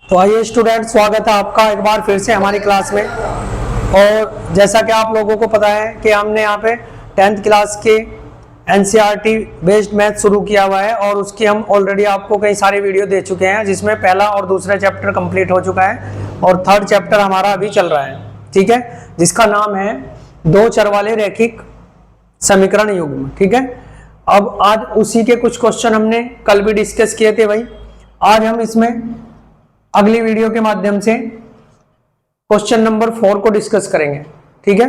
तो आइए स्टूडेंट, स्वागत है आपका एक बार फिर से हमारी क्लास में। और जैसा कि आप लोगों को पता है कि हमने यहाँ पे 10th क्लास के एनसीईआरटी बेस्ड मैथ शुरू किया हुआ है और उसकी हम ऑलरेडी आपको कई सारे वीडियो दे चुके हैं, जिसमें पहला और दूसरा चैप्टर कंप्लीट हो चुका है और थर्ड चैप्टर हमारा अभी चल रहा है, ठीक है, जिसका नाम है दो चर वाले रैखिक समीकरण युग्म। ठीक है, अब आज उसी के कुछ क्वेश्चन हमने कल भी डिस्कस किए थे भाई। आज हम इसमें अगली वीडियो के माध्यम से क्वेश्चन नंबर 4 को डिस्कस करेंगे। ठीक है,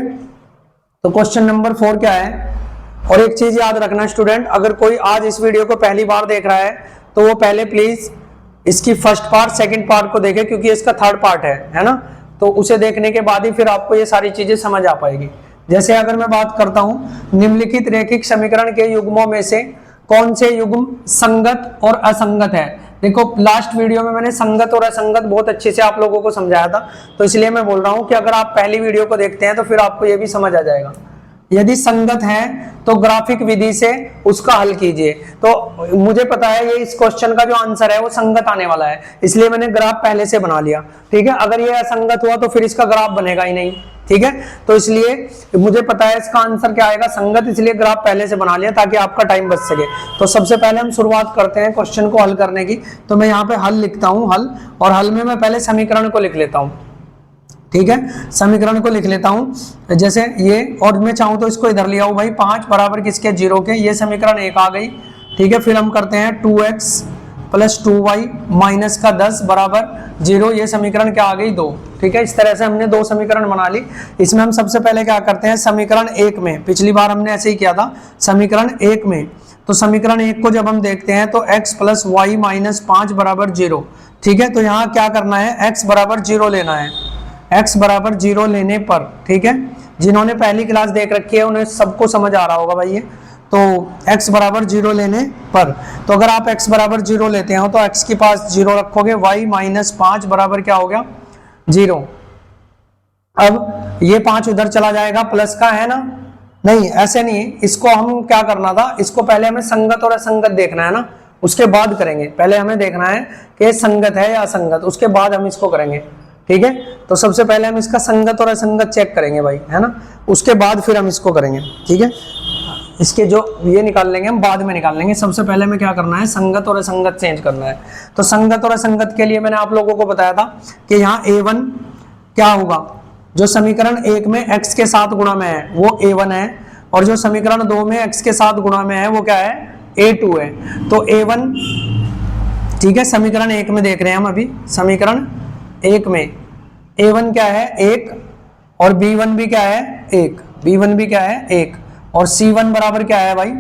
तो क्वेश्चन नंबर 4 क्या है, और एक चीज याद रखना स्टूडेंट, अगर कोई आज इस वीडियो को पहली बार देख रहा है तो वो पहले प्लीज इसकी फर्स्ट पार्ट सेकंड पार्ट को देखे, क्योंकि इसका थर्ड पार्ट है ना। तो उसे देखने के बाद ही फिर आपको ये सारी चीजें समझ आ पाएगी। जैसे अगर मैं बात करता हूं निम्नलिखित रैखिक समीकरण के युग्मों में से कौन से युग्म संगत और असंगत है। देखो, लास्ट वीडियो में मैंने संगत और असंगत बहुत अच्छे से आप लोगों को समझाया था, तो इसलिए मैं बोल रहा हूं कि अगर आप पहली वीडियो को देखते हैं तो फिर आपको यह भी समझ आ जाएगा। यदि संगत है तो ग्राफिक विधि से उसका हल कीजिए। तो मुझे पता है ये इस क्वेश्चन का जो आंसर है वो संगत आने वाला है, इसलिए मैंने ग्राफ पहले से बना लिया। ठीक है, अगर ये असंगत हुआ तो फिर इसका ग्राफ बनेगा ही नहीं। ठीक है, तो इसलिए मुझे पता है इसका आंसर क्या आएगा, संगत, इसलिए ग्राफ पहले से बना लिया ताकि आपका टाइम बच सके। तो सबसे पहले हम शुरुआत करते हैं क्वेश्चन को हल करने की। तो मैं यहाँ पे हल लिखता हूँ, हल, और हल में मैं पहले समीकरण को लिख लेता हूँ। ठीक है, समीकरण को लिख लेता हूं जैसे ये, और मैं चाहूं तो इसको इधर ले आऊं भाई, 5 बराबर किसके 0 के, ये समीकरण 1 आ गई। ठीक है, फिर हम करते हैं 2x प्लस 2y माइनस का 10 बराबर 0, ये समीकरण क्या आ गई 2। ठीक है, इस तरह से हमने दो समीकरण बना ली। इसमें हम सबसे पहले क्या करते हैं, समीकरण 1 में, पिछली बार हमने ऐसे ही किया था, समीकरण 1 में, तो समीकरण 1 को जब हम देखते हैं तो x प्लस वाई माइनस 5 बराबर 0। ठीक है, तो यहाँ क्या करना है, x बराबर 0 लेना है। x बराबर 0 लेने पर, ठीक है, जिन्होंने पहली क्लास देख रखी है उन्हें सबको समझ आ रहा होगा भाई ये। तो x बराबर 0 लेने पर, तो अगर आप x बराबर 0 लेते हो तो x के पास 0 रखोगे, y माइनस 5 बराबर क्या हो गया 0। अब ये 5 उधर चला जाएगा, प्लस का है ना, नहीं ऐसे नहीं, इसको हम क्या करना था, इसको पहले हमें संगत और असंगत देखना है ना, उसके बाद करेंगे। पहले हमें देखना है कि संगत है या असंगत, उसके बाद हम इसको करेंगे। ठीक है, तो सबसे पहले हम इसका संगत और असंगत चेक करेंगे भाई, है ना, उसके बाद फिर हम इसको करेंगे। ठीक है, इसके जो ये निकाल लेंगे हम बाद में निकाल लेंगे, सबसे पहले हमें क्या करना है, संगत और असंगत चेंज करना है। तो संगत और असंगत के लिए मैंने आप लोगों को बताया था कि यहाँ a1 क्या होगा, जो समीकरण 1 में x के साथ गुणा में है वो a1 है, और जो समीकरण 2 में x के साथ गुणा में है वो क्या है, a2 है। तो a1, ठीक है, समीकरण 1 में देख रहे हैं हम अभी, समीकरण 1 में a1 क्या है 1, और b1 भी क्या है 1, b1 भी क्या है 1, और c1 बराबर क्या है भाई,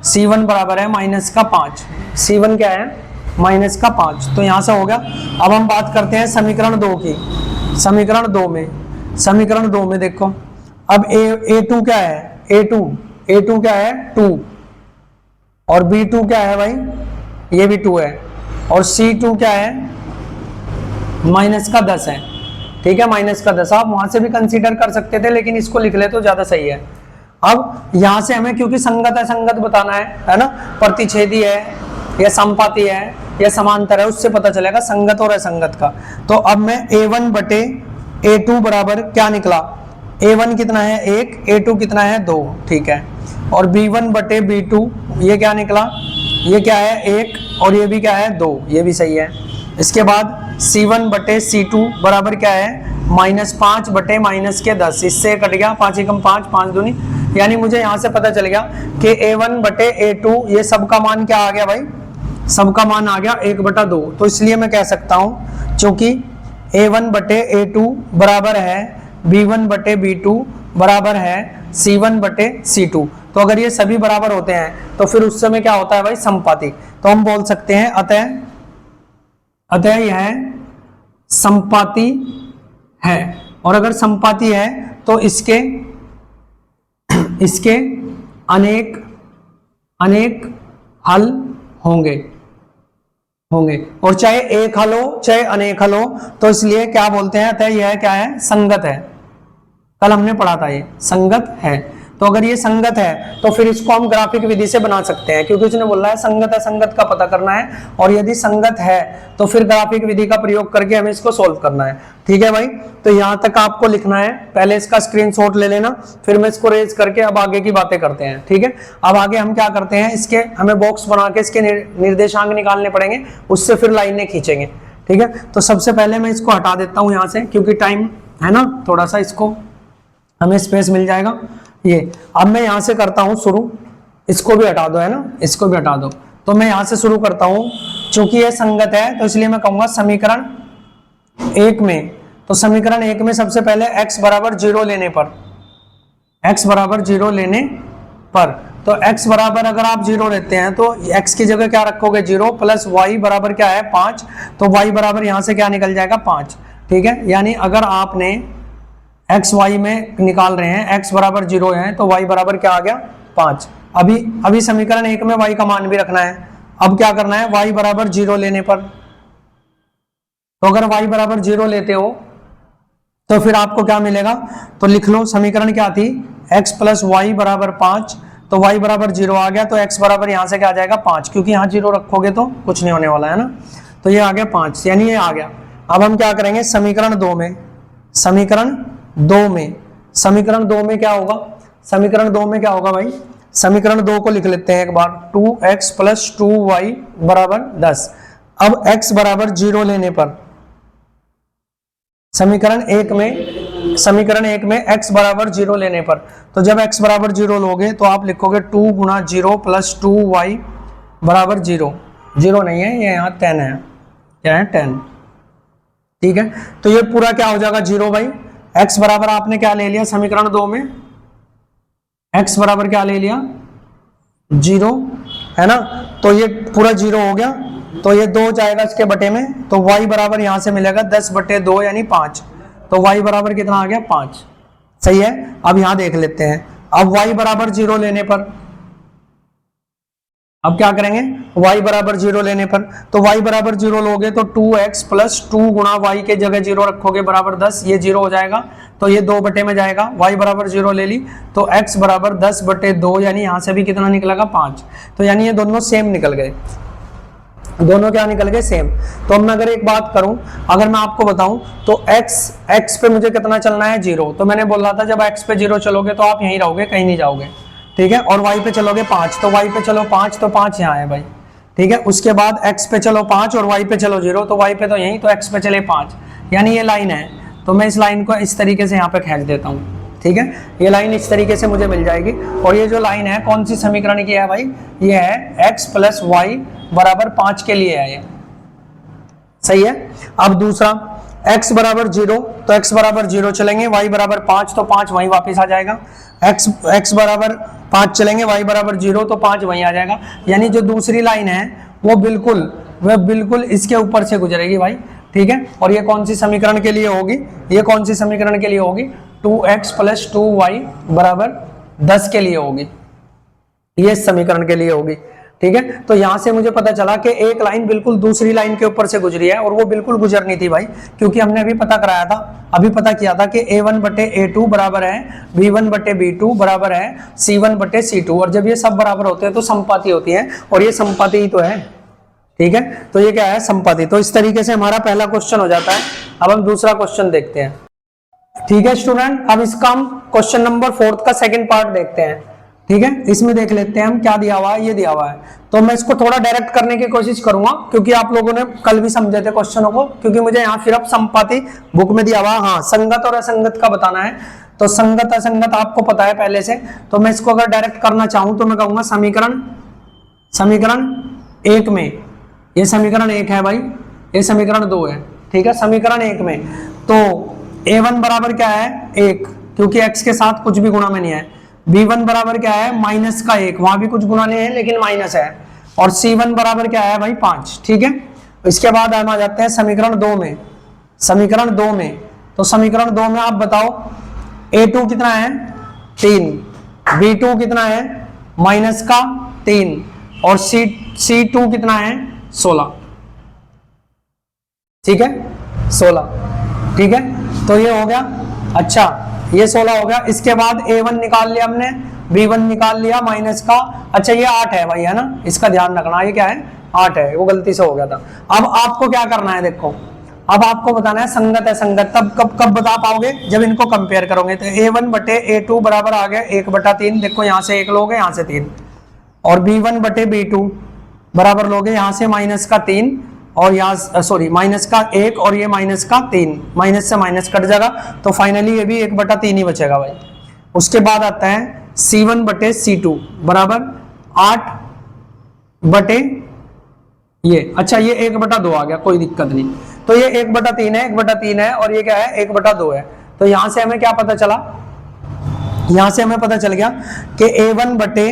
c1 बराबर है माइनस का 5, c1 क्या है माइनस का 5। तो यहां से हो गया। अब हम बात करते हैं समीकरण 2 की। समीकरण 2 में, समीकरण 2 में देखो, अब a2 क्या है, a2 क्या है 2, और b2 क्या है भाई, ये भी 2 है, और c2 क्या है माइनस का 10 है। ठीक है, माइनस का 10 आप वहां से भी कंसीडर कर सकते थे, लेकिन इसको लिख ले तो ज्यादा सही है। अब यहां से हमें क्योंकि संगत असंगत बताना है ना, प्रतिच्छेदी है या समपाती है या समांतर है, उससे पता चलेगा संगत और असंगत का। तो अब मैं a1 बटे a2 बराबर क्या निकला, a1 कितना है 1, a2 कितना है 2। ठीक है, और b1 बटे b2 ये क्या निकला, ये क्या है 1, और ये भी क्या है 2, ये भी सही है। इसके बाद c1 बटे c2 बराबर क्या है माइनस 5 बटे माइनस के 10, इससे कट गया 5 एकम 5, 5 दूनी, यानी मुझे यहाँ से पता चल गया कि a1 बटे a2 ये सबका मान क्या आ गया भाई, सबका मान आ गया 1/2। तो इसलिए मैं कह सकता हूँ चूंकि a1 बटे a2 बराबर है b1 बटे b2 बराबर है c1 बटे c2, तो अगर ये सभी बराबर होते हैं तो फिर उस समय क्या होता है भाई, समपाती। तो हम बोल सकते हैं अतः यह समपाती है, और अगर समपाती है तो इसके अनेक हल होंगे, और चाहे एक हल हो चाहे अनेक हल हो, तो इसलिए क्या बोलते हैं, अतः यह क्या है, संगत है। कल हमने पढ़ा था ये संगत है। तो अगर ये संगत है तो फिर इसको हम ग्राफिक विधि से बना सकते हैं, क्योंकि उसने बोला है संगत असंगत का पता करना है, और यदि संगत है तो फिर ग्राफिक विधि का प्रयोग करके हमें इसको सोल्व करना है। ठीक है भाई, तो यहां तक आपको लिखना है, पहले इसका स्क्रीनशॉट ले लेना, फिर मैं इसको रेज करके अब आगे की बातें करते हैं। ठीक है, अब आगे हम क्या करते हैं, इसके हमें बॉक्स बना के इसके निर्देशांक निकालने पड़ेंगे, उससे फिर लाइनें खींचेंगे। ठीक है, तो सबसे पहले मैं इसको हटा देता हूं यहां से, क्योंकि टाइम है ना थोड़ा सा, इसको हमें स्पेस मिल जाएगा। ये अब मैं यहां से करता हूं शुरू, इसको भी हटा दो, है ना, इसको भी हटा दो। तो मैं यहां से शुरू करता हूं, चूंकि ये संगत है तो इसलिए मैं कहूंगा समीकरण 1 में, तो समीकरण 1 में सबसे पहले x बराबर 0 लेने पर, x बराबर 0 लेने पर, तो x बराबर अगर आप 0 लेते हैं तो x की जगह क्या रखोगे 0 प्लस y बराबर क्या है 5, तो y बराबर यहां से क्या निकल जाएगा 5। ठीक है, यानी अगर आपने x y में निकाल रहे हैं, x बराबर 0 है तो y बराबर क्या आ गया 5। अभी समीकरण 1 में y का मान भी रखना है। अब क्या करना है, y बराबर 0 लेने पर, तो अगर y बराबर 0 लेते हो तो फिर आपको क्या मिलेगा, तो लिख लो समीकरण क्या थी, x प्लस वाई बराबर 5, तो y बराबर 0 आ गया, तो x बराबर यहां से क्या आ जाएगा 5, क्योंकि यहाँ 0 रखोगे तो कुछ नहीं होने वाला है ना, तो ये आ गया 5, यानी ये आ गया। अब हम क्या करेंगे, समीकरण 2 में, समीकरण 2 में क्या होगा, समीकरण 2 में क्या होगा भाई, समीकरण 2 को लिख लेते हैं एक बार, 2x प्लस 2y बराबर 10। अब x बराबर 0 लेने पर, समीकरण 1 में x बराबर 0 लेने पर, तो जब x बराबर 0 लोगे तो आप लिखोगे 2 गुना 0 प्लस 2y बराबर 0, 0 नहीं है ये यहाँ 10 है, क्या है 10। ठीक है, तो ये पूरा क्या हो जाएगा 0 भाई, x बराबर आपने क्या ले लिया समीकरण 2 में, x बराबर क्या ले लिया 0, है ना, तो ये पूरा 0 हो गया, तो ये 2 जाएगा इसके बटे में, तो y बराबर यहां से मिलेगा 10/2 यानी 5, तो y बराबर कितना आ गया 5। सही है, अब यहां देख लेते हैं, अब y बराबर 0 लेने पर, अब क्या करेंगे, y बराबर 0 लेने पर, तो y बराबर 0 लोगे तो 2x प्लस 2 गुणा y के जगह 0 रखोगे बराबर 10, ये 0 हो जाएगा, तो ये 2 बटे में जाएगा, y बराबर 0 ले ली, तो x बराबर 10/2 यानी यहां से भी कितना निकलेगा 5, तो यानी ये दोनों सेम निकल गए, दोनों क्या निकल गए सेम। तो अब मैं अगर एक बात करूं, अगर मैं आपको बताऊं तो x पे मुझे कितना चलना है 0, तो मैंने बोला था जब x पे 0 चलोगे तो आप यहीं रहोगे, कहीं नहीं जाओगे। ठीक है, और y पे चलोगे 5, तो y पे चलो 5, तो 5 यहाँ है भाई। ठीक है, उसके बाद x पे चलो 5 और y पे चलो 0, तो y पे तो यहीं, तो x पे चले 5, यानी ये लाइन है, तो मैं इस लाइन को इस तरीके से यहाँ पे खींच देता हूँ। ठीक है, ये लाइन इस तरीके से मुझे मिल जाएगी, और ये जो लाइन है कौन सी समीकरण की है भाई, ये है x प्लस वाई बराबर 5 के लिए है ये। सही है, अब दूसरा x बराबर 0, तो x बराबर 0 चलेंगे, y बराबर 5, तो 5 वहीं वापस आ जाएगा, x बराबर 5 चलेंगे, y बराबर 0, तो 5 वहीं आ जाएगा, यानी जो दूसरी लाइन है वो बिल्कुल इसके ऊपर से गुजरेगी भाई। ठीक है, और ये कौन सी समीकरण के लिए होगी, ये कौन सी समीकरण के लिए होगी, 2x प्लस 2y बराबर 10 के लिए होगी, ये समीकरण के लिए होगी। ठीक है, तो यहां से मुझे पता चला कि एक लाइन बिल्कुल दूसरी लाइन के ऊपर से गुजरी है, और वो बिल्कुल गुजरनी थी भाई, क्योंकि हमने अभी पता कराया था, अभी पता किया था कि a1/a2 बराबर है b1/b2 बराबर है c1/c2, और जब ये सब बराबर होते हैं तो समपाती होती है, और ये समपाती ही तो है। ठीक है, तो ये क्या है समपाती, तो इस तरीके से हमारा पहला क्वेश्चन हो जाता है। अब हम दूसरा क्वेश्चन देखते हैं। ठीक है स्टूडेंट, अब इसका हम क्वेश्चन नंबर 4 का सेकंड पार्ट देखते हैं। ठीक है, इसमें देख लेते हैं हम क्या दिया हुआ है, ये दिया हुआ है, तो मैं इसको थोड़ा डायरेक्ट करने की कोशिश करूंगा, क्योंकि आप लोगों ने कल भी समझे थे क्वेश्चनों को, क्योंकि मुझे यहाँ सिर्फ समपाती बुक में दिया हुआ, हाँ संगत और असंगत का बताना है, तो संगत असंगत आपको पता है पहले से, तो मैं इसको अगर डायरेक्ट करना चाहूं तो मैं कहूंगा समीकरण 1 में, ये समीकरण 1 है भाई, ये समीकरण 2 है। ठीक है, समीकरण 1 में तो a1 बराबर क्या है 1, क्योंकि x के साथ कुछ भी गुणा में नहीं है, b1 बराबर क्या है -1, वहां भी कुछ गुणा नहीं है लेकिन माइनस है, और c1 बराबर क्या है भाई 5। ठीक है, इसके बाद हम आ जाते हैं समीकरण 2 में, तो समीकरण 2 में आप बताओ a2 कितना है 3, b2 कितना है -3, और c2 कितना है 16। ठीक है 16, ठीक है, तो ये हो गया, अच्छा ये 16 हो गया। इसके बाद a1 निकाल लिया हमने, b1 निकाल लिया माइनस का, अच्छा ये 8 है भाई, है ना, इसका ध्यान रखना, ये क्या है 8 है, वो गलती से हो गया था। अब आपको क्या करना है, देखो अब आपको बताना है संगत है संगत, तब कब कब बता पाओगे, जब इनको कंपेयर करोगे। तो a1 बटे a2 बराबर आ गया 1/3, देखो यहाँ से 1 लोगे यहाँ से 3, और b1 बटे b2 बराबर लोगे यहाँ से माइनस का 3 और यहाँ सॉरी माइनस का 1 और ये माइनस का 3, माइनस से माइनस कट जाएगा, तो फाइनली ये भी 1/3 ही बचेगा भाई। उसके बाद आता है c1 बटे c2 बराबर 8 बटे ये, अच्छा ये 1/2 आ गया, कोई दिक्कत नहीं। तो ये 1/3 है, 1/3 है, और ये क्या है 1/2 है। तो यहां से हमें क्या पता चला, यहां से हमें पता चल गया कि a1 बटे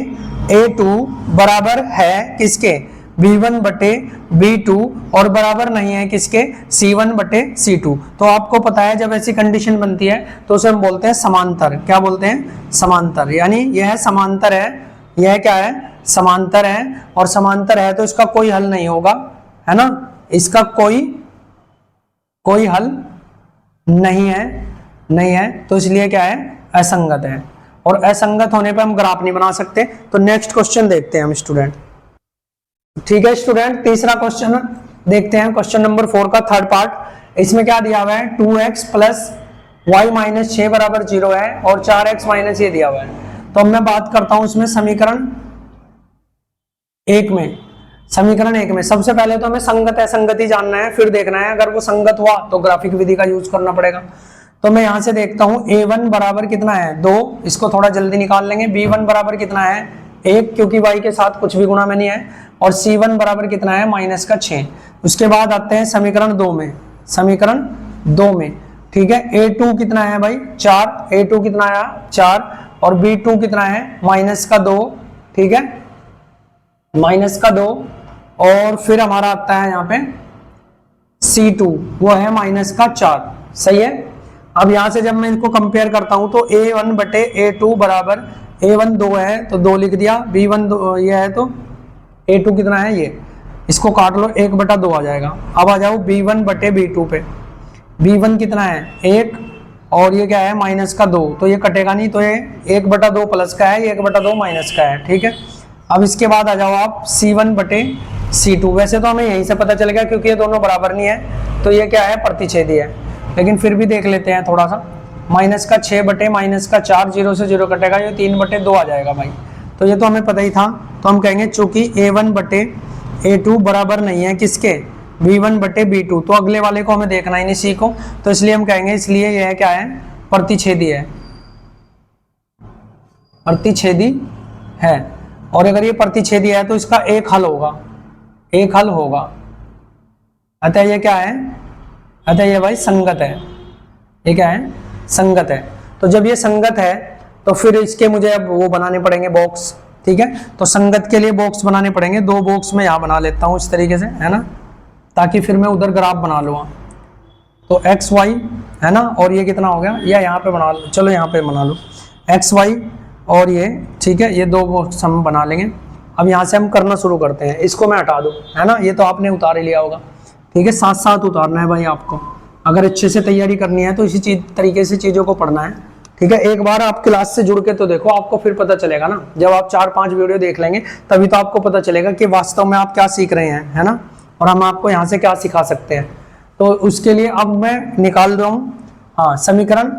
a2 बराबर है किसके, b1 बटे b2, और बराबर नहीं है किसके, c1 बटे c2। तो आपको पता है जब ऐसी कंडीशन बनती है तो उसे हम बोलते हैं समांतर। क्या बोलते हैं, समांतर। यानी यह समांतर है, यह क्या है, समांतर है, और समांतर है तो इसका कोई हल नहीं होगा, है ना, इसका कोई हल नहीं है, तो इसलिए क्या है, असंगत है, और असंगत होने पे हम ग्राफ नहीं बना सकते। तो नेक्स्ट क्वेश्चन देखते हैं हम स्टूडेंट, ठीक है स्टूडेंट। तीसरा क्वेश्चन देखते हैं, क्वेश्चन नंबर 4 का थर्ड पार्ट। इसमें क्या दिया हुआ है, 2x प्लस वाई माइनस 6 बराबर 0 है, और 4x माइनस ये दिया हुआ है। तो अब मैं बात करता हूं इसमें समीकरण 1 में, समीकरण 1 में सबसे पहले तो हमें संगत असंगति जानना है, फिर देखना है अगर वो संगत हुआ तो ग्राफिक विधि का यूज करना पड़ेगा। तो मैं यहां से देखता हूं a1 बराबर कितना है 2, इसको थोड़ा जल्दी निकाल लेंगे। b1 बराबर कितना है 1, क्योंकि y के साथ कुछ भी गुणा में नहीं है, और c1 बराबर कितना है माइनस का 6। उसके बाद आते हैं समीकरण 2 में, समीकरण 2 में, ठीक है, a2 कितना है भाई 4, a2 कितना आया 4, और b2 कितना है माइनस का 2, ठीक है, माइनस का 2, और फिर हमारा आता है यहाँ पे C2, वो है माइनस का 4, सही है। अब यहां से जब मैं इनको कंपेयर करता हूं तो a1 बटे a2 बराबर, a1 2 है तो 2 लिख दिया, b1 ये है तो a2 कितना है ये, इसको काट लो 1/2 आ जाएगा। अब आ जाओ b1 बटे b2 पे, b1 कितना है 1, और ये क्या है माइनस का 2, तो ये कटेगा नहीं, तो ये 1/2 प्लस का है, ये 1/2 माइनस का है, ठीक है। अब इसके बाद आ जाओ आप c1 बटे c2, वैसे तो हमें यहीं से पता चल गया क्योंकि ये दोनों बराबर नहीं है, तो ये क्या है प्रतिच्छेदी है, लेकिन फिर भी देख लेते हैं थोड़ा सा। माइनस का 6 बटे माइनस का 4, 0 से 0 कटेगा, ये 3/2 आ जाएगा भाई, तो ये तो हमें पता ही था। तो हम कहेंगे चूंकि a1 बटे a2 बराबर नहीं है किसके, b1 बटे b2, तो अगले वाले को हमें देखना ही नहीं c को, तो इसलिए हम कहेंगे इसलिए यह क्या है प्रतिच्छेदी है, प्रतिच्छेदी है। और अगर ये प्रतिच्छेदी है तो इसका एक हल होगा, एक हल होगा, अतः ये क्या है, अतः ये भाई संगत है, ये क्या है संगत है। तो जब ये संगत है तो फिर इसके मुझे अब वो बनाने पड़ेंगे बॉक्स, ठीक है। तो संगत के लिए बॉक्स बनाने पड़ेंगे, 2 बॉक्स में यहाँ बना लेता हूँ इस तरीके से, है ना, ताकि फिर मैं उधर ग्राफ बना लूँ। तो एक्स वाई है ना, और ये कितना हो गया, या यहाँ पे बना लो, चलो यहाँ पे बना लो एक्स वाई और ये, ठीक है, ये 2 बॉक्स हम बना लेंगे। अब यहाँ से हम करना शुरू करते हैं, इसको मैं हटा दूँ, है ना, ये तो आपने उतार ही लिया होगा, ठीक है, साथ साथ उतारना है भाई आपको, अगर अच्छे से तैयारी करनी है तो इसी तरीके से चीज़ों को पढ़ना है, ठीक है। एक बार आप क्लास से जुड़ के तो देखो, आपको फिर पता चलेगा ना, जब आप 4-5 वीडियो देख लेंगे तभी तो आपको पता चलेगा कि वास्तव में आप क्या सीख रहे हैं, है ना, और हम आपको यहाँ से क्या सिखा सकते हैं। तो उसके लिए अब मैं निकाल रहा हूँ, हाँ, समीकरण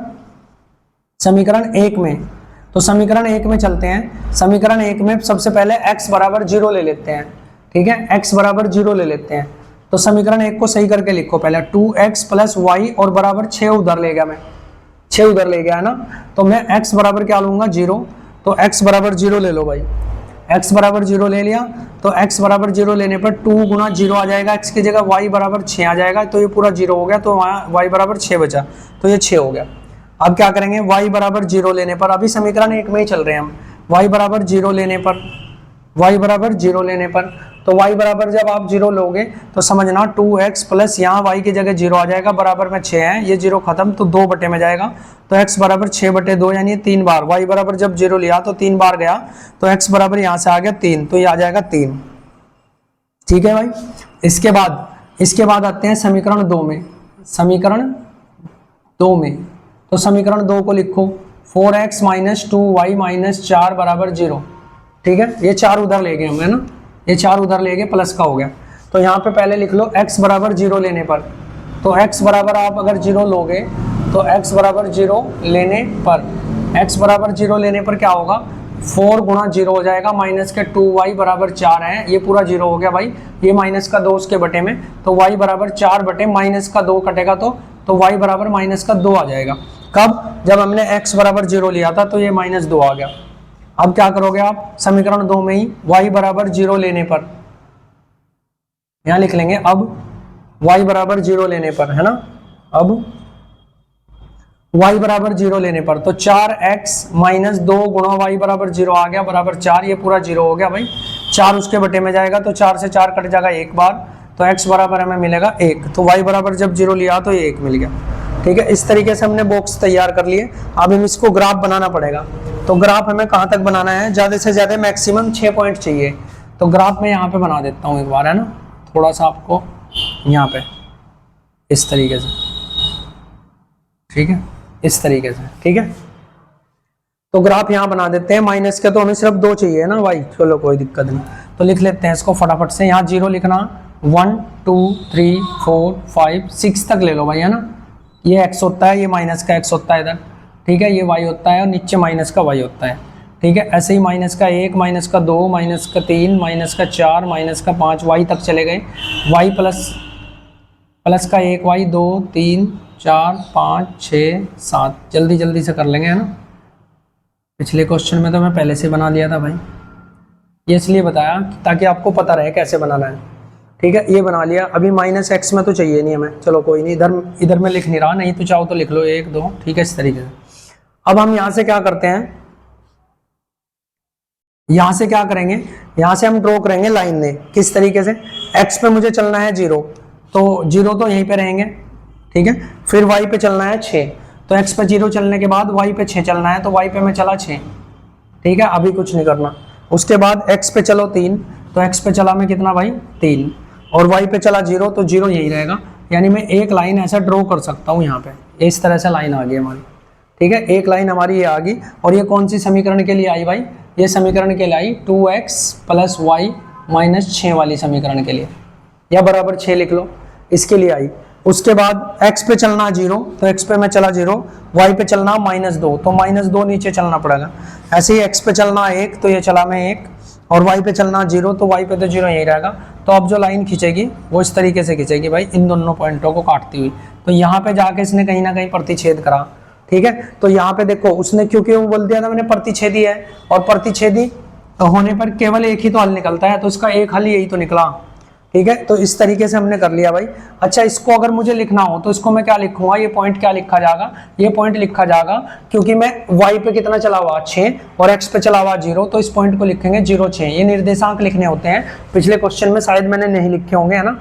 1 में, तो समीकरण 1 में चलते हैं। समीकरण 1 में सबसे पहले x बराबर 0 ले लेते हैं, ठीक है, x बराबर 0 ले लेते हैं। तो समीकरण 1 को सही करके लिखो पहले, 2x प्लस वाई और बराबर 6 उधर ले गया मैं, 6 उधर ले गया है ना, तो मैं x बराबर क्या लूंगा 0, तो x बराबर 0 ले लो भाई, x बराबर 0 ले लिया, तो x बराबर 0 लेने पर 2 गुना 0 आ जाएगा, x की जगह y बराबर 6 आ जाएगा, तो ये पूरा 0 हो गया, तो वहाँ y बराबर 6 बचा, तो ये 6 हो गया। अब क्या करेंगे, y बराबर 0 लेने पर, अभी समीकरण 1 में ही चल रहे हैं हम, y बराबर 0 लेने पर, y बराबर 0 लेने पर, तो y बराबर जब आप 0 लोगे तो समझना 2x प्लस यहाँ y की जगह 0 आ जाएगा, बराबर में 6 है, ये 0 खत्म, तो 2 बटे में जाएगा, तो x बराबर 6/2 यानी 3 बार, y बराबर जब 0 लिया तो 3 बार गया, तो x बराबर यहाँ से आ गया 3, तो ये आ जाएगा 3, ठीक है भाई। इसके बाद आते हैं समीकरण 2 में, समीकरण 2 में, तो समीकरण 2 को लिखो, 4x माइनस 2y माइनस 4 बराबर 0। ठीक है, ये 4 उधर ले गए हम, है ना, ये 4 उधर ले गए, प्लस का हो गया। तो यहाँ पे पहले लिख लो x बराबर 0 लेने पर, तो x बराबर आप अगर 0 लोगे तो x बराबर 0 लेने पर, x बराबर 0 लेने पर क्या होगा, 4 गुणा 0 हो जाएगा, माइनस के 2y बराबर 4 है, ये पूरा 0 हो गया भाई, ये माइनस का 2 उसके बटे में, तो y बराबर 4 बटे माइनस का 2 कटेगा तो y बराबर माइनस का 2 आ जाएगा। कब, जब हमने x बराबर 0 लिया था तो ये माइनस 2 आ गया। अब क्या करोगे आप, समीकरण 2 में ही y बराबर 0 लेने पर, यहां लिख लेंगे अब y बराबर 0 लेने पर, है ना, अब y बराबर 0 लेने पर, तो 4x माइनस 2 गुणा y बराबर 0 आ गया, बराबर 4, ये पूरा 0 हो गया भाई, 4 उसके बटे में जाएगा, तो 4 से 4 कट जाएगा एक बार, तो x बराबर हमें मिलेगा 1, तो y बराबर जब 0 लिया तो ये 1 मिल गया। ठीक है, इस तरीके से हमने बॉक्स तैयार कर लिए। अब हम इसको ग्राफ बनाना पड़ेगा, तो ग्राफ हमें कहाँ तक बनाना है, ज़्यादा से ज़्यादा मैक्सिमम 6 पॉइंट चाहिए, तो ग्राफ में यहाँ पे बना देता हूँ एक बार, है ना, थोड़ा सा आपको यहाँ पे इस तरीके से, ठीक है, इस तरीके से, ठीक है, तो ग्राफ यहाँ बना देते हैं। माइनस के तो हमें सिर्फ 2 चाहिए ना भाई, चलो कोई दिक्कत नहीं, तो लिख लेते हैं इसको फटाफट से। यहाँ 0 लिखना, 1 2 3 4 5 6 तक ले लो भाई, है ना, ये x होता है, ये माइनस का x होता है इधर, ठीक है, ये y होता है और नीचे माइनस का y होता है। ठीक है, ऐसे ही माइनस का 1, माइनस का 2, माइनस का 3, माइनस का 4, माइनस का 5, y तक चले गए, y प्लस का 1, y 2 3 4 5 6 7, जल्दी जल्दी से कर लेंगे, है ना। पिछले क्वेश्चन में तो मैं पहले से बना दिया था भाई, ये इसलिए बताया ताकि आपको पता रहे कैसे बनाना है। ठीक है, ये बना लिया। अभी माइनस एक्स में तो चाहिए नहीं हमें, चलो कोई नहीं, इधर में लिख नहीं रहा, नहीं तो चाहो तो लिख लो 1 2, ठीक है, इस तरीके से। अब हम यहाँ से क्या करते हैं, यहाँ से क्या करेंगे, यहाँ से हम ड्रॉ करेंगे लाइन ने, किस तरीके से, x पे मुझे चलना है 0, तो 0 तो यहीं पे रहेंगे, ठीक है, फिर y पे चलना है 6, तो x पे 0 चलने के बाद y पे 6 चलना है, तो y पे मैं चला 6, ठीक है, अभी कुछ नहीं करना। उसके बाद x पे चलो 3, तो x पे चला मैं कितना भाई 3, और y पे चला 0, तो 0 यही रहेगा, यानी मैं एक लाइन ऐसा ड्रॉ कर सकता हूँ यहाँ पे, इस तरह से लाइन आ गई हमारी। ठीक है, एक लाइन हमारी ये आ गई, और ये कौन सी समीकरण के लिए आई भाई, ये समीकरण के लिए आई 2x प्लस वाई माइनस 6 वाली समीकरण के लिए, या बराबर 6 लिख लो, इसके लिए आई। उसके बाद x पे चलना 0, तो x पे मैं चला 0, y पे चलना -2, तो -2 नीचे चलना पड़ेगा। ऐसे ही x पे चलना 1, तो ये चला मैं 1, और y पे चलना 0, तो y पे तो 0 यही रहेगा। तो अब जो लाइन खींचेगी वो इस तरीके से खींचेगी भाई, इन दोनों पॉइंटों को काटती हुई। तो यहाँ पे जाके इसने कहीं ना कहीं प्रतिच्छेद करा, ठीक है। तो यहाँ पे देखो उसने, क्योंकि वो बोल दिया था मैंने प्रतिच्छेदी है, और प्रतिच्छेदी होने पर केवल एक ही तो हल निकलता है, तो इसका एक हल यही तो निकला, ठीक है। तो इस तरीके से हमने कर लिया भाई। अच्छा, इसको अगर मुझे लिखना हो तो इसको मैं क्या लिखूंगा, ये पॉइंट क्या लिखा जाएगा, ये पॉइंट लिखा जाएगा, क्योंकि मैं y पे कितना चला हुआ 6 और x पे चला हुआ 0, तो इस पॉइंट को लिखेंगे 0 6। ये निर्देशांक लिखने होते हैं, पिछले क्वेश्चन में शायद मैंने नहीं लिखे होंगे, है ना।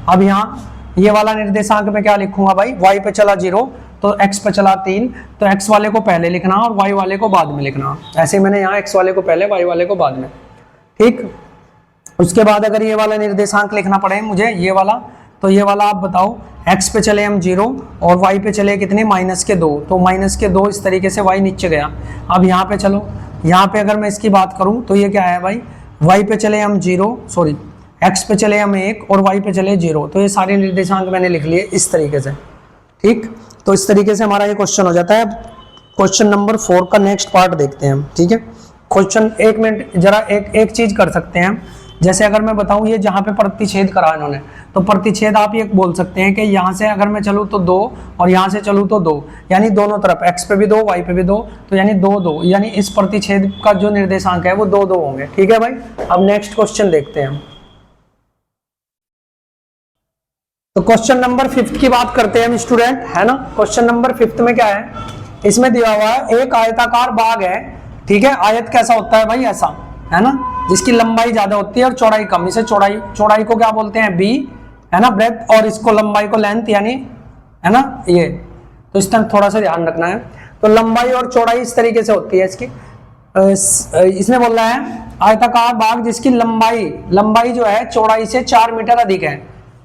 अब यहाँ ये वाला निर्देशांक में क्या लिखूंगा भाई, y पे चला 0 तो x पे चला 3, तो x वाले को पहले लिखना और y वाले को बाद में लिखना। ऐसे मैंने यहाँ x वाले को पहले, y वाले को बाद में, ठीक। उसके बाद अगर ये वाला निर्देशांक लिखना पड़े मुझे, ये वाला, तो ये वाला आप बताओ, x पे चले हम 0 और y पे चले कितने -2, तो -2 इस तरीके से y नीचे गया। अब यहाँ पे चलो, यहाँ पे अगर मैं इसकी बात करूँ तो ये क्या है भाई, y पे चले हम 0, सॉरी x पे चले हम 1 और y पे चले 0, तो ये सारे निर्देशांक मैंने लिख लिए इस तरीके से, ठीक। तो इस तरीके से हमारा ये क्वेश्चन हो जाता है। क्वेश्चन नंबर 4 का नेक्स्ट पार्ट देखते हैं हम, ठीक है। क्वेश्चन, एक मिनट जरा, एक चीज कर सकते हैं हम। जैसे अगर मैं बताऊं, ये जहां पे प्रतिच्छेद करा इन्होंने, तो प्रतिच्छेद आप ये बोल सकते हैं कि यहाँ से अगर मैं चलूँ तो 2 और यहाँ से चलूँ तो 2, यानी दोनों तरफ x पे भी 2 y पे भी 2, तो यानी 2 2, यानी इस प्रतिच्छेद का जो निर्देशांक है वो 2 2 होंगे, ठीक है भाई। अब नेक्स्ट क्वेश्चन देखते हैं हम। तो क्वेश्चन नंबर 5 की बात करते हैं हम स्टूडेंट, है ना। क्वेश्चन नंबर 5 में क्या है, इसमें दिया हुआ है एक आयताकार बाग है, ठीक है। आयत कैसा होता है भाई, ऐसा, है ना, जिसकी लंबाई ज्यादा होती है और चौड़ाई कम। इसे चौड़ाई को क्या बोलते हैं, बी, है ना, ब्रेथ, और इसको लंबाई को लेंथ, यानी, है ना, ये। तो इस तरह थोड़ा सा ध्यान रखना है। तो लंबाई और चौड़ाई इस तरीके से होती है इसकी। इसने बोल रहा है आयताकार बाग जिसकी लंबाई जो है चौड़ाई से 4 मीटर अधिक है,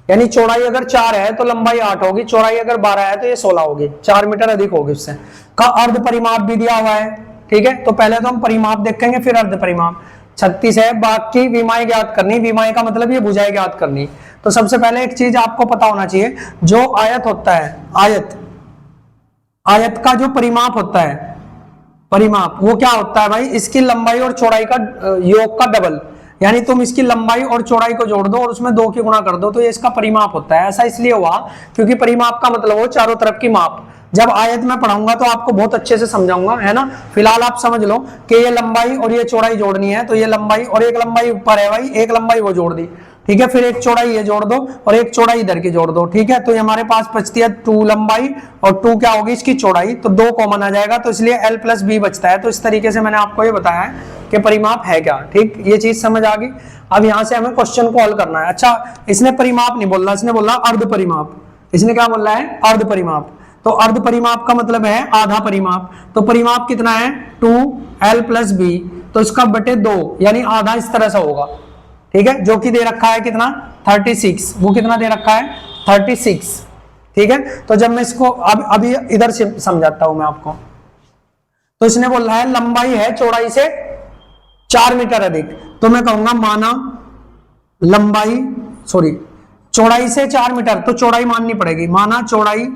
यानी चौड़ाई अगर 4 है तो लंबाई 8 होगी, चौड़ाई अगर 12 है तो ये 16 होगी, 4 मीटर अधिक होगी उससे। का अर्ध परिमाप भी दिया हुआ है, ठीक है। तो पहले तो हम परिमाप देखेंगे फिर अर्ध परिमाप। 36 है, बाकी विमाएं ज्ञात करनी, विमाएं का मतलब ये भुजाएं ज्ञात करनी। तो सबसे पहले एक चीज आपको पता होना चाहिए, जो आयत होता है, आयत का जो परिमाप होता है, परिमाप वो क्या होता है भाई, इसकी लंबाई और चौड़ाई का योग का डबल। यानी तुम इसकी लंबाई और चौड़ाई को जोड़ दो और उसमें 2 की गुणा कर दो, तो ये इसका परिमाप होता है। ऐसा इसलिए हुआ क्योंकि परिमाप का मतलब हो चारों तरफ की माप। जब आयत में पढ़ाऊंगा तो आपको बहुत अच्छे से समझाऊंगा, है ना। फिलहाल आप समझ लो कि ये लंबाई और ये चौड़ाई जोड़नी है, तो ये लंबाई और एक लंबाई ऊपर है भाई, एक लंबाई वो जोड़ दी, ठीक है। फिर एक चौड़ाई ये जोड़ दो और एक चौड़ाई इधर की जोड़ दो, ठीक है। तो ये हमारे पास बचती है 2 लंबाई और 2 क्या होगी इसकी चौड़ाई, तो 2 कॉमन आ जाएगा, तो इसलिए l + b बचता है। तो इस तरीके से मैंने आपको ये बताया है कि परिमाप है क्या, ठीक। ये चीज समझ आ गई। अब यहां से हमें क्वेश्चन को हल करना है। अच्छा, इसने परिमाप नहीं बोल रहा, इसने बोला अर्ध परिमाप। इसने क्या बोल रहा है, अर्ध परिमाप। तो अर्ध परिमाप का मतलब है आधा परिमाप। तो परिमाप कितना है, 2l + b, तो इसका बटे 2 यानी आधा इस तरह से होगा, ठीक है। जो कि दे रखा है कितना, 36। वो कितना दे रखा है, 36, ठीक है। तो जब मैं इसको अभी इधर से समझाता हूं मैं आपको। तो इसने बोला है लंबाई है चौड़ाई से 4 मीटर अधिक, तो मैं कहूंगा माना लंबाई चौड़ाई से 4 मीटर, तो चौड़ाई माननी पड़ेगी। माना चौड़ाई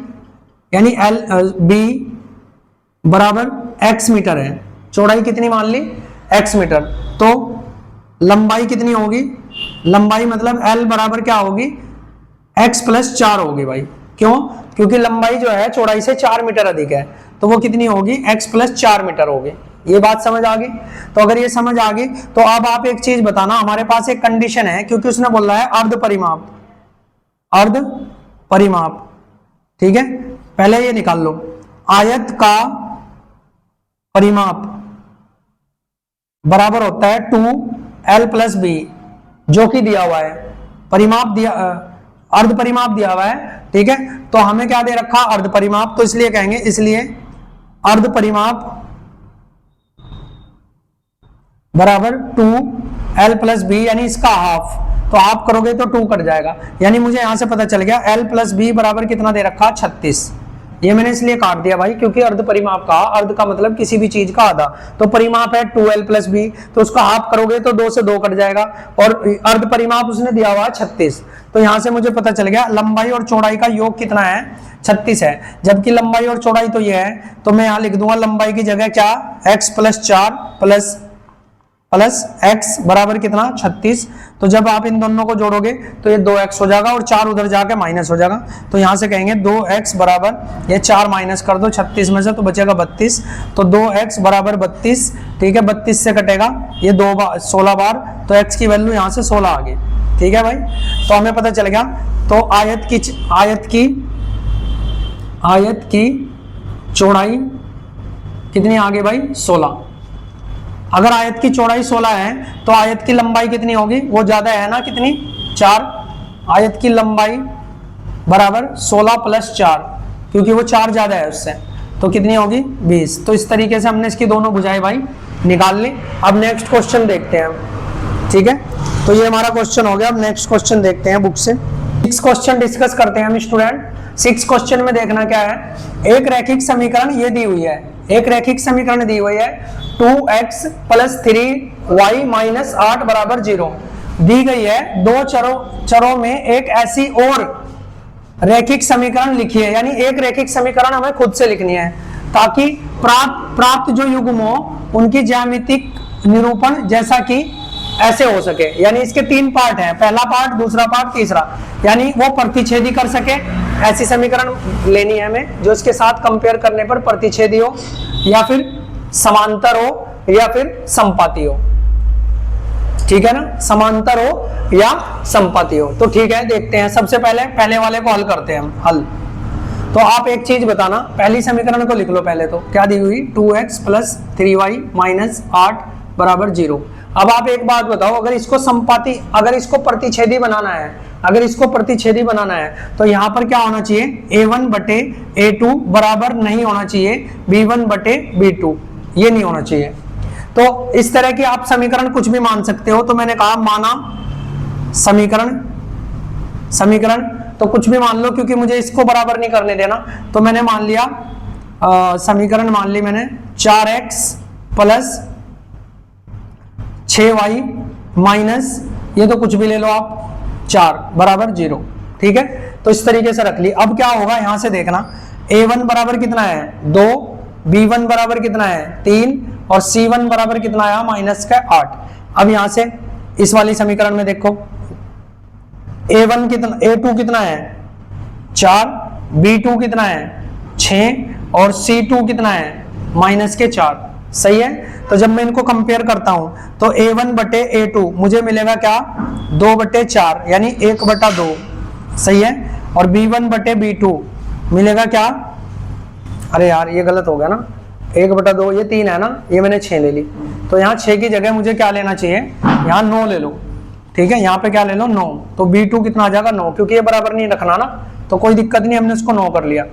यानी b बराबर x मीटर है, चौड़ाई कितनी मान ली, x मीटर। तो लंबाई कितनी होगी, लंबाई मतलब l बराबर क्या होगी, x + 4 होगी भाई। क्यों, क्योंकि लंबाई जो है चौड़ाई से 4 मीटर अधिक है, तो वो कितनी होगी, x + 4 मीटर होगी। ये बात समझ आ गई। तो अगर ये समझ आ गई तो अब आप एक चीज बताना, हमारे पास एक कंडीशन है, क्योंकि उसने बोला है अर्ध परिमाप, अर्ध परिमाप, ठीक है। पहले ये निकाल लो, आयत का परिमाप बराबर होता है 2l + b, जो कि दिया हुआ है, परिमाप दिया, अर्ध परिमाप दिया हुआ है, ठीक है। तो हमें क्या दे रखा, अर्ध परिमाप, तो इसलिए कहेंगे, इसलिए अर्ध परिमाप बराबर 2l + b, यानी इसका हाफ। तो आप करोगे तो 2 कट जाएगा, यानी मुझे यहां से पता चल गया l + b बराबर कितना दे रखा, 36। ये मैंने इसलिए काट दिया भाई क्योंकि अर्ध परिमाप का, अर्ध का मतलब किसी भी चीज का आधा, तो परिमाप है 2l + b, तो उसका हाफ करोगे तो 2 से 2 कट जाएगा, और अर्ध परिमाप उसने दिया हुआ 36। तो यहां से मुझे पता चल गया लंबाई और चौड़ाई का योग कितना है, 36 है, जबकि लंबाई और चौड़ाई तो ये है। तो मैं यहां लिख दूंगा लंबाई की जगह क्या, x + 4 प्लस x बराबर कितना, 36। तो जब आप इन दोनों को जोड़ोगे तो ये 2x हो जाएगा और 4 उधर जाके माइनस हो जाएगा। तो यहां से कहेंगे 2x बराबर, ये 4 माइनस कर दो 36 में से तो बचेगा 32, तो 2x बराबर 32, ठीक है। 32 से कटेगा ये 2 बार 16 बार, तो x की वैल्यू यहां से 16 आ गई, ठीक है भाई। तो हमें पता चल गया। तो आयत की चौड़ाई कितनी आ गई भाई, 16। अगर आयत की चौड़ाई 16 है तो आयत की लंबाई कितनी होगी, वो ज्यादा है ना, कितनी, 4। आयत की लंबाई बराबर 16 + 4, क्योंकि वो 4 ज्यादा है उससे, तो कितनी होगी, 20। तो इस तरीके से हमने इसकी दोनों भुजाएं भाई निकाल ली। अब नेक्स्ट क्वेश्चन देखते हैं, ठीक है। तो ये हमारा क्वेश्चन हो गया। अब नेक्स्ट क्वेश्चन देखते हैं बुक से। 6 क्वेश्चन डिस्कस करते हैं हम स्टूडेंट। 6 क्वेश्चन में देखना क्या है, एक रैखिक समीकरण ये दी हुई है, एक रैखिक समीकरण दी हुई है 2x + 3y - 8 बराबर 0 दी गई है। 2 चरों में एक ऐसी और रैखिक समीकरण लिखी है, यानी एक रैखिक समीकरण हमें खुद से लिखनी है, ताकि प्राप्त जो युग्म हो उनकी ज्यामितिक निरूपण जैसा कि ऐसे हो सके। यानी इसके 3 पार्ट हैं, पहला पार्ट, दूसरा पार्ट, तीसरा, यानी वो प्रतिच्छेदी कर सके। ऐसी समीकरण लेनी है हमें जो इसके साथ कंपेयर करने पर प्रतिच्छेदी हो, या फिर समांतर हो, या फिर संपाती हो, ठीक है ना, समांतर हो या संपाती हो। तो ठीक है, देखते हैं। सबसे पहले वाले को हल करते हैं हम। हल तो आप एक चीज बताना, पहली समीकरण को लिख लो पहले। तो क्या दी हुई, 2x + 3y - 8 बराबर 0। अब आप एक बात बताओ, अगर इसको प्रतिच्छेदी बनाना है, अगर इसको प्रतिच्छेदी बनाना है तो यहां पर क्या होना चाहिए, a1/a2 बराबर नहीं होना चाहिए b1/b2, ये नहीं होना चाहिए। तो इस तरह की आप समीकरण कुछ भी मान सकते हो। तो मैंने कहा माना समीकरण समीकरण, तो कुछ भी मान लो, क्योंकि मुझे इसको बराबर नहीं करने देना, तो मैंने मान लिया समीकरण मान ली मैंने 4x प्लस 6y माइनस, ये तो कुछ भी ले लो आप, 4 बराबर 0। ठीक है, तो इस तरीके से रख ली। अब क्या होगा यहां से देखना, a1 बराबर कितना है 2, b1 बराबर कितना है 3 और c1 बराबर कितना आया माइनस का 8। अब यहां से इस वाली समीकरण में देखो, a1 कितना, a2 कितना है 4, b2 कितना है 6 और c2 कितना है माइनस के 4। सही है, तो जब मैं इनको कंपेयर करता हूं तो a1 बटे a2 मुझे मिलेगा क्या 2 बटे 4 यानी 1 बटा 2। सही है, और b1 बटे b2 मिलेगा क्या, अरे यार ये गलत हो गया ना, 1 बटा 2 ये 3 है ना, ये मैंने 6 ले ली, तो यहाँ 6 की जगह मुझे क्या लेना चाहिए, यहाँ 9 ले लो। ठीक है, यहाँ पे क्या ले लो 9, तो b2 कितना आ जाएगा 9, क्योंकि ये बराबर नहीं रखना ना, तो कोई दिक्कत नहीं, हमने उसको 9 कर लिया,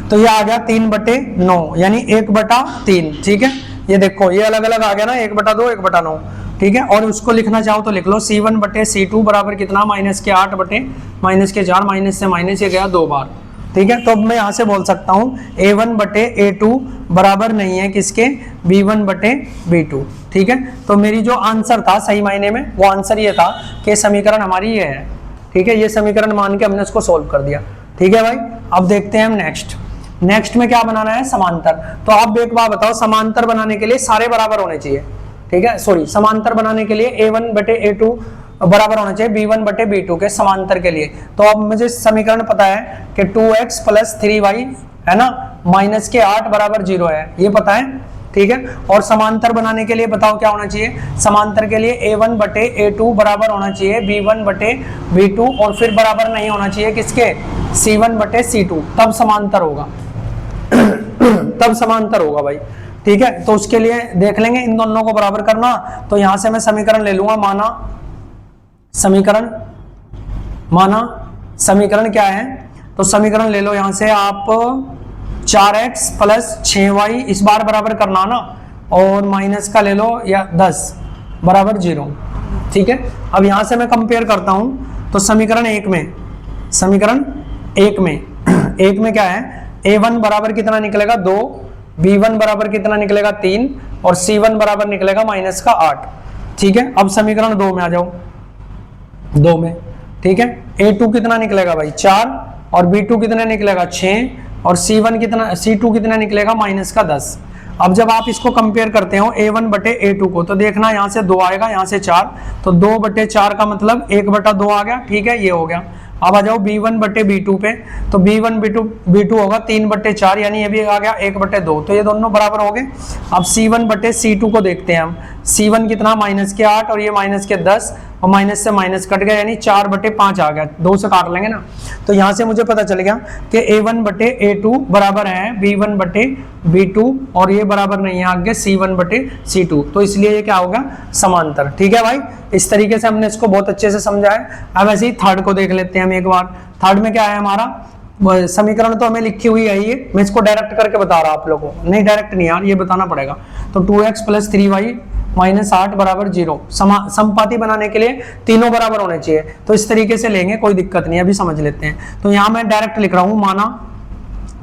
तो ये आ गया 3 बटे 9 यानी 1 बटा 3। ठीक है, ये देखो ये अलग अलग आ गया ना, 1 बटा 2 1 बटा 9। ठीक है, और उसको लिखना चाहो तो लिख लो c1 बटे c2 बराबर कितना माइनस के 8 बटे माइनस के 4, माइनस से माइनस ये गया 2 बार। ठीक है, तो अब मैं यहाँ से बोल सकता हूँ a1 बटे a2 बराबर नहीं है किसके, b1 बटे b2। ठीक है, तो मेरी जो आंसर था सही मायने में वो आंसर ये था कि समीकरण हमारी ये है। ठीक है, ये समीकरण मान के हमने इसको सोल्व कर दिया। ठीक है भाई, अब देखते हैं हम नेक्स्ट में क्या बनाना है, समांतर। तो आप एक बात बताओ, समांतर बनाने के लिए सारे बराबर होने चाहिए। ठीक है, सॉरी, समांतर बनाने के लिए a1 बटे a2 बराबर होना चाहिए b1 बटे b2 के समांतर के लिए। तो अब मुझे समीकरण पता है कि 2x प्लस 3y है ना माइनस के 8 बराबर 0 है, ये पता है। ठीक है, और समांतर बनाने के लिए बताओ क्या होना चाहिए, समांतर के लिए a1 बटे a2 बराबर होना चाहिए b1 बटे b2 और फिर बराबर नहीं होना चाहिए किसके, c1 बटे c2, तब समांतर होगा तब समांतर होगा भाई। ठीक है, तो उसके लिए देख लेंगे इन दोनों को बराबर करना। तो यहां से मैं समीकरण ले लूंगा, समीकरण क्या है, तो समीकरण ले लो यहां से आप 4x प्लस 6y इस बार बराबर करना ना, और माइनस का ले लो या 10 बराबर 0। ठीक है, अब यहां से मैं कंपेयर करता हूं, तो समीकरण एक में क्या है, a1 बराबर कितना निकलेगा 2, b1 बराबर कितना निकलेगा 3 और c1 बराबर निकलेगा माइनस का 8। ठीक है, अब समीकरण 2 में आ जाओ, 2 में। ठीक है, a2 कितना निकलेगा भाई 4 और b2 कितना निकलेगा 6 और c2 कितना निकलेगा माइनस का 10। अब जब आप इसको कंपेयर करते हो a1 बटे a2 को, तो देखना यहाँ से 2 आएगा, यहाँ से 4, तो 2 बटे 4 का मतलब 1 बटा 2 आ गया। ठीक है, ये हो गया। अब आ जाओ b1 बटे b2 पे, तो b1 b2 होगा 3 बटे 4 यानी ये भी आ गया 1 बटे 2, तो ये दोनों बराबर हो गए। अब c1 बटे c2 को देखते हैं हम, c1 कितना माइनस के 8 और ये माइनस के 10 और माइनस से माइनस कट गया यानी 4 बटे 5 आ गया, 2 से काट लेंगे ना, तो यहाँ से मुझे पता चल गया कि a1 बटे a2 बराबर है b1 बटे b2 और ये बराबर नहीं है आगे c1 बटे c2, तो इसलिए ये क्या होगा समांतर। ठीक है भाई, इस तरीके से हमने इसको बहुत अच्छे से समझा है। अब ऐसे ही थर्ड को देख लेते हैं हम एक बार। थर्ड में क्या है हमारा, समीकरण तो हमें लिखी हुई है ये, मैं इसको डायरेक्ट करके बता रहा हूं आप लोगों को, नहीं डायरेक्ट नहीं यार, ये बताना पड़ेगा। तो 2x प्लस 3y माइनस 8 बराबर 0, समपाती बनाने के लिए तीनों बराबर होने चाहिए, तो इस तरीके से लेंगे, कोई दिक्कत नहीं, अभी समझ लेते हैं। तो यहाँ मैं डायरेक्ट लिख रहा हूँ माना,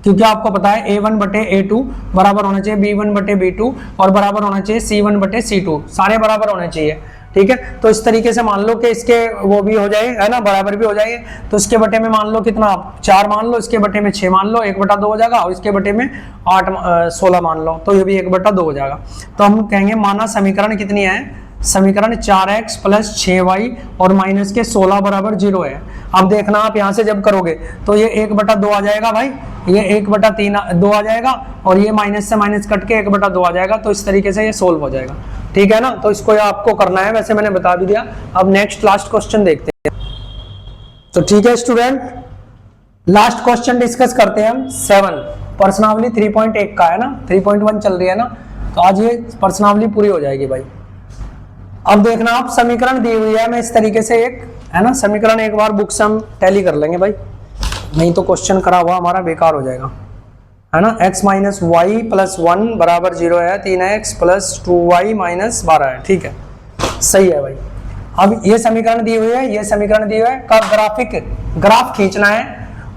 क्योंकि आपको पता है a1 बटे a2 बराबर होना चाहिए b1 बटे b2 और बराबर होना चाहिए c1 बटे c2, सारे बराबर होने चाहिए। ठीक है, तो इस तरीके से मान लो कि इसके वो भी हो जाए है ना, बराबर भी हो जाएंगे, तो इसके बटे में मान लो कितना 4 मान लो, इसके बटे में 6 मान लो, 1 बटा 2 हो जाएगा, और इसके बटे में 16 मान लो, तो ये भी 1 बटा 2 हो जाएगा। तो हम कहेंगे माना समीकरण कितनी है, समीकरण 4x प्लस 6y और माइनस के 16 बराबर 0 है। अब देखना आप यहाँ से जब करोगे तो ये 1 बटा 2 आ जाएगा भाई, ये 1 बटा 2 आ जाएगा और ये माइनस से माइनस कट के 1 बटा 2 आ जाएगा, तो इस तरीके से ये सोल्व हो जाएगा। ठीक है ना, तो इसको आपको करना है, वैसे मैंने बता भी दिया। अब नेक्स्ट लास्ट क्वेश्चन देखते हैं। तो ठीक है स्टूडेंट, लास्ट क्वेश्चन डिस्कस करते हैं हम 7 प्रश्नावली 3.1 का है ना, 3.1 चल रही है ना, तो आज ये प्रश्नावली पूरी हो जाएगी भाई। अब देखना आप समीकरण दी हुई है, मैं इस तरीके से एक है ना समीकरण एक बार बुक से हम टैली कर लेंगे भाई, नहीं तो क्वेश्चन करा हुआ हमारा बेकार हो जाएगा है ना। x माइनस वाई प्लस 1 बराबर 0 है, 3x प्लस 2y माइनस 12 है। ठीक है, सही है भाई। अब ये समीकरण दी हुई है, ये समीकरण दी हुई है, का ग्राफ खींचना है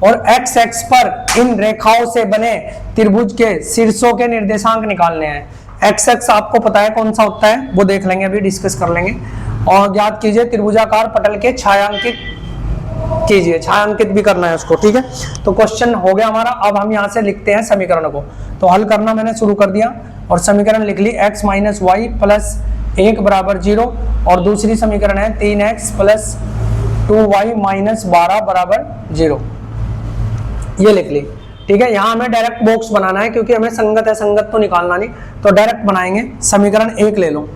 और एक्स एक्स पर इन रेखाओं से बने त्रिभुज के शीर्षों के निर्देशांक निकालने हैं। एक्स एक्स आपको पता है कौन सा होता है, वो देख लेंगे, अभी डिस्कस कर लेंगे। और ज्ञात कीजिए त्रिभुजाकार पटल के छायांकित कीजिए, छायांकित भी करना है उसको, ठीक है। तो क्वेश्चन हो गया हमारा। अब हम यहाँ से लिखते हैं समीकरण को, तो हल करना मैंने शुरू कर दिया और समीकरण लिख ली x माइनस वाई प्लस 1 बराबर 0 और दूसरी समीकरण है 3x प्लस 2y माइनस 12 बराबर 0, ये लिख ली, ठीक है। यहाँ हमें डायरेक्ट बॉक्स बनाना है क्योंकि हमें संगत है संगत तो निकालना नहीं, तो डायरेक्ट बनाएंगे। समीकरण 1 ले लो,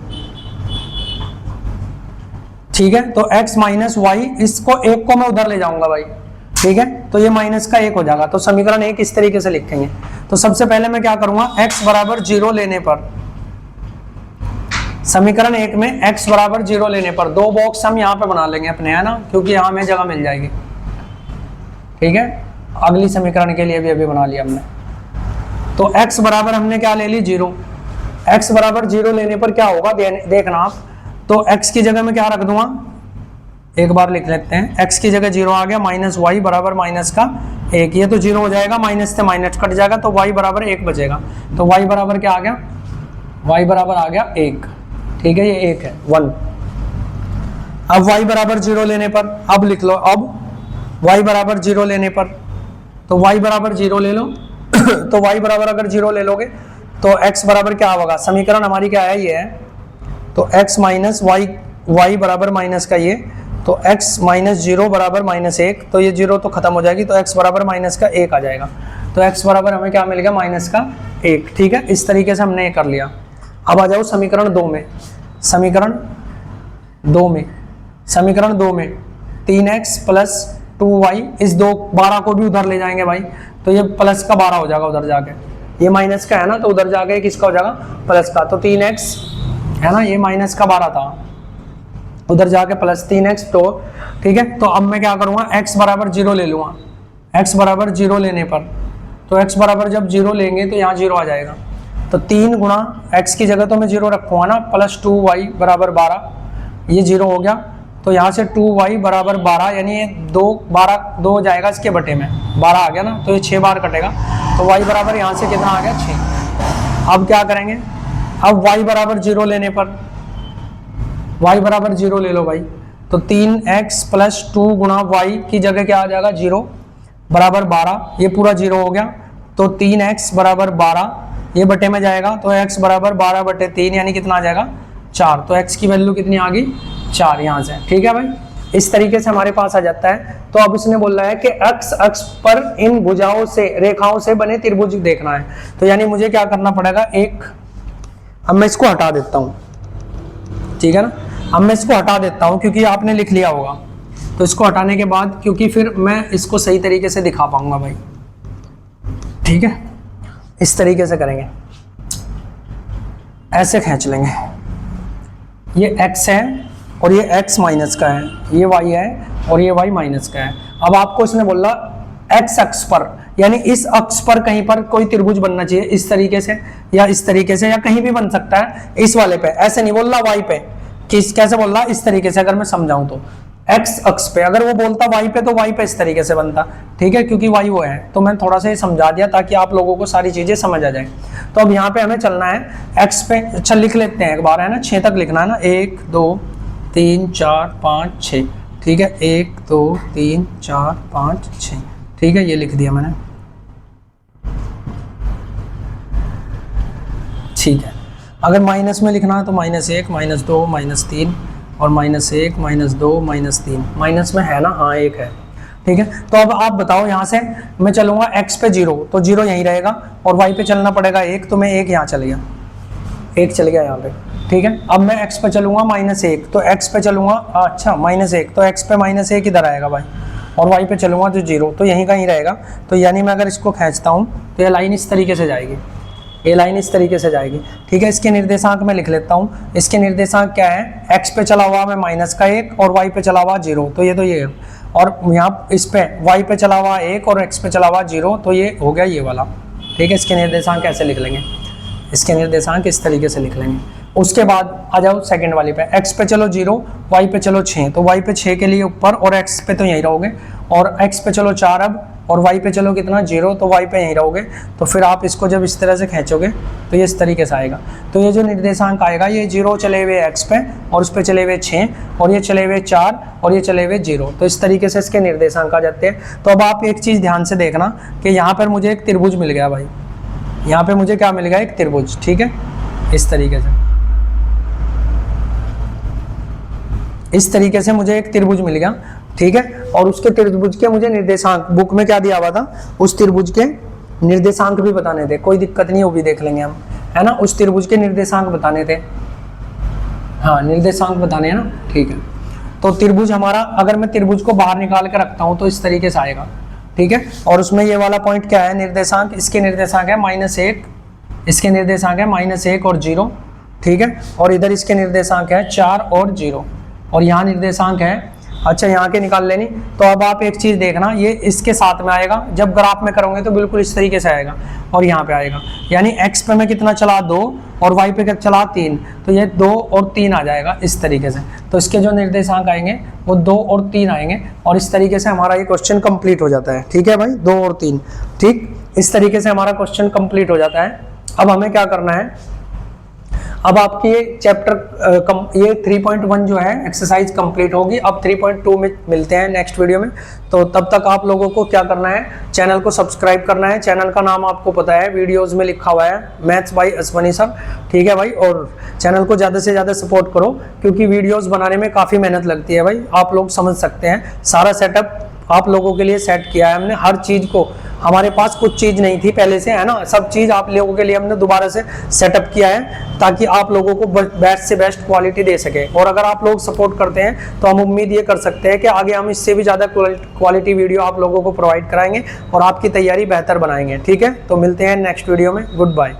ठीक है। तो x माइनस वाई, इसको 1 को मैं उधर ले जाऊंगा भाई, ठीक है, तो ये माइनस का 1 हो जाएगा। तो समीकरण 1 इस तरीके से लिखेंगे। तो सबसे पहले मैं क्या करूंगा, x बराबर 0 लेने पर, समीकरण 1 में x बराबर 0 लेने पर 2 बॉक्स हम यहाँ पे बना लेंगे अपने, है ना, क्योंकि यहाँ हमें जगह मिल जाएगी, ठीक है। अगली समीकरण के लिए भी अभी बना लिया हमने। तो x बराबर हमने क्या ले ली, 0। x बराबर 0 लेने पर क्या होगा देखना आप। तो x की जगह में क्या रख दूंगा, एक बार लिख लेते हैं, x की जगह 0 आ गया, माइनस वाई बराबर माइनस का 1, ये तो 0 हो जाएगा, माइनस से माइनस कट जाएगा, तो y बराबर 1 बचेगा। तो y बराबर क्या आ गया, y बराबर आ गया 1, ठीक है, ये 1 है 1। अब y बराबर 0 लेने पर, अब लिख लो, अब y बराबर 0 लेने पर, तो y बराबर 0 ले लो तो y बराबर अगर 0 ले लोगे तो x बराबर क्या होगा, समीकरण हमारी क्या है, ये है, तो x माइनस वाई, y बराबर माइनस का ये, तो x माइनस 0 बराबर माइनस 1, तो ये 0 तो खत्म हो जाएगी, तो x बराबर माइनस का 1 आ जाएगा। तो x बराबर हमें क्या मिल गया, माइनस का 1, ठीक है। इस तरीके से हमने ये कर लिया। अब आ जाओ समीकरण 2 में, समीकरण 2 में 3x प्लस 2y, इस 12 को भी उधर ले जाएंगे भाई, तो ये प्लस का 12 हो जाएगा उधर जाके, ये माइनस का है ना, तो उधर जाके किसका हो जाएगा, प्लस का। तो 3x है ना, ये माइनस का 12 था, उधर जाके प्लस 3x, तो ठीक है। तो अब मैं क्या करूंगा, x बराबर 0 ले लूंगा। x बराबर 0 लेने पर, तो x बराबर जब 0 लेंगे तो यहाँ 0 आ जाएगा, तो 3 गुणा x की जगह तो मैं 0 रखूंगा ना, प्लस 2y बराबर 12, ये 0 हो गया। तो यहाँ से 2y बराबर 12, यानी ये 2 हो जाएगा इसके बटे में, 12 आ गया ना, तो ये 6 बार कटेगा, तो y बराबर यहाँ से कितना आ गया, 6। अब क्या करेंगे, अब y बराबर 0 लेने पर, y बराबर 0 ले लो भाई, तो 3x प्लस 2 गुणा y की जगह क्या आ जाएगा, 0 बराबर 12, ये पूरा 0 हो गया, तो 3x बराबर 12, ये बटे में जाएगा, तो x बराबर 12 बटे 3, यानी कितना आ जाएगा, 4। तो x की वैल्यू कितनी आ गई, 4 यहाँ से, ठीक है भाई। इस तरीके से हमारे पास आ जाता है। तो अब इसने बोल रहा है कि x अक्ष पर इन भुजाओं से, रेखाओं से बने त्रिभुज देखना है, तो यानी मुझे क्या करना पड़ेगा, एक, अब मैं इसको हटा देता हूँ, ठीक है ना, अब मैं इसको हटा देता हूँ क्योंकि आपने लिख लिया होगा, तो इसको हटाने के बाद, क्योंकि फिर मैं इसको सही तरीके से दिखा पाऊंगा भाई, ठीक है। इस तरीके से करेंगे, ऐसे खींच लेंगे, ये x है और ये x माइनस का है, ये y है और ये y माइनस का है। अब आपको इसने बोला x अक्ष पर, यानी इस अक्ष पर कहीं पर कोई त्रिभुज बनना चाहिए, इस तरीके से या इस तरीके से, या कहीं भी बन सकता है, इस वाले पे, ऐसे नहीं बोल रहा y पे, कैसे बोल रहा, इस तरीके से। अगर मैं समझाऊं तो x अक्ष पे, अगर वो बोलता y पे, तो y पे इस तरीके से बनता, ठीक है, क्योंकि y वो है। तो मैं थोड़ा सा ये समझा दिया ताकि आप लोगों को सारी चीजें समझ आ जाए। तो अब यहाँ पे हमें चलना है x पे, अच्छा लिख लेते हैं एक बार, है ना, 6 तक लिखना है ना, 1 2 3 4 5 6, ठीक है, 1 2 3 4 5 6, ठीक है, ये लिख दिया मैंने, ठीक है। अगर माइनस में लिखना है तो -1 -2 -3 और -1 -2 -3, माइनस में है ना, हाँ 1 है, ठीक है। तो अब आप बताओ, यहाँ से मैं चलूंगा x पे 0, तो 0 यहीं रहेगा, और y पे चलना पड़ेगा 1, तो मैं 1 यहाँ चल गया, 1 चल गया यहाँ पे, ठीक है। अब मैं x पे चलूंगा -1, तो x पे चलूंगा, अच्छा -1, तो x पे -1 इधर आएगा भाई, और y पे चलूंगा तो 0, तो यहीं कहीं रहेगा। तो यानी मैं अगर इसको खींचता हूँ तो ये लाइन इस तरीके से जाएगी, ये लाइन इस तरीके से जाएगी, ठीक है। इसके निर्देशांक में लिख लेता हूँ, इसके निर्देशांक क्या है, x पे चला हुआ मैं -1 और y पे चला हुआ 0, तो ये है, और यहाँ इस पे y पे चला हुआ 1 और x पे चला हुआ 0, तो ये हो गया ये वाला, ठीक है। इसके निर्देशांक कैसे लिख लेंगे, इसके निर्देशांक इस तरीके से लिख लेंगे, उसके बाद आ जाओ सेकंड वाली पे, x पे चलो 0, y पे चलो 6, तो y पे 6 के लिए ऊपर और x पे तो यहीं रहोगे, और x पे चलो 4 अब, और y पे चलो कितना 0, तो y पे यहीं रहोगे। तो फिर आप इसको जब इस तरह से खींचोगे तो ये इस तरीके से आएगा। तो ये जो निर्देशांक आएगा ये 0 चले हुए x पे, और उस पे चले हुए 6, और ये चले हुए 4, और ये चले हुए 0, तो इस तरीके से इसके निर्देशांक आ जाते हैं। तो अब आप एक चीज़ ध्यान से देखना कि यहाँ पर मुझे एक त्रिभुज मिल गया भाई, यहाँ पे मुझे क्या मिल गया, एक त्रिभुज, ठीक है, इस तरीके से, इस तरीके से मुझे एक त्रिभुज मिल गया, ठीक है। और उसके त्रिभुज के मुझे निर्देशांक बुक में क्या दिया हुआ था, उस त्रिभुज के निर्देशांक भी बताने थे, कोई दिक्कत नहीं, वो भी देख लेंगे हम, है ना। उस त्रिभुज के निर्देशांक बताने थे, हाँ निर्देशांक बताने हैं ना, ठीक है। तो त्रिभुज हमारा, अगर मैं त्रिभुज को बाहर निकाल के रखता हूँ तो इस तरीके से आएगा, ठीक है। और उसमें ये वाला पॉइंट क्या है, निर्देशांक, इसके निर्देशांक है -1, इसके निर्देशांक है -1 और 0, ठीक है। और इधर इसके निर्देशांक है 4 और 0, और यहाँ निर्देशांक है, अच्छा यहाँ के निकाल लेनी। तो अब आप एक चीज़ देखना, ये इसके साथ में आएगा, जब ग्राफ में करोगे तो बिल्कुल इस तरीके से आएगा, और यहाँ पे आएगा, यानी x पे मैं कितना चला 2 और y पे क्या चला 3, तो ये 2 और 3 आ जाएगा इस तरीके से। तो इसके जो निर्देशांक आएंगे वो 2 और 3 आएंगे, और इस तरीके से हमारा ये क्वेश्चन कंप्लीट हो जाता है, ठीक है भाई, 2 और 3, ठीक, इस तरीके से हमारा क्वेश्चन कंप्लीट हो जाता है। अब हमें क्या करना है, अब आपकी ये चैप्टर ये 3.1 जो है एक्सरसाइज कंप्लीट होगी। अब 3.2 में मिलते हैं नेक्स्ट वीडियो में। तो तब तक आप लोगों को क्या करना है, चैनल को सब्सक्राइब करना है, चैनल का नाम आपको पता है, वीडियोस में लिखा हुआ है, मैथ्स बाय अश्वनी सर, ठीक है भाई। और चैनल को ज़्यादा से ज़्यादा सपोर्ट करो, क्योंकि वीडियोज़ बनाने में काफ़ी मेहनत लगती है भाई, आप लोग समझ सकते हैं। सारा सेटअप आप लोगों के लिए सेट किया है हमने, हर चीज़ को, हमारे पास कुछ चीज़ नहीं थी पहले से, है ना, सब चीज़ आप लोगों के लिए हमने दोबारा से सेटअप किया है, ताकि आप लोगों को बेस्ट से बेस्ट क्वालिटी दे सके। और अगर आप लोग सपोर्ट करते हैं तो हम उम्मीद ये कर सकते हैं कि आगे हम इससे भी ज़्यादा क्वालिटी वीडियो आप लोगों को प्रोवाइड कराएंगे और आपकी तैयारी बेहतर बनाएंगे, ठीक है। तो मिलते हैं नेक्स्ट वीडियो में, गुड बाय।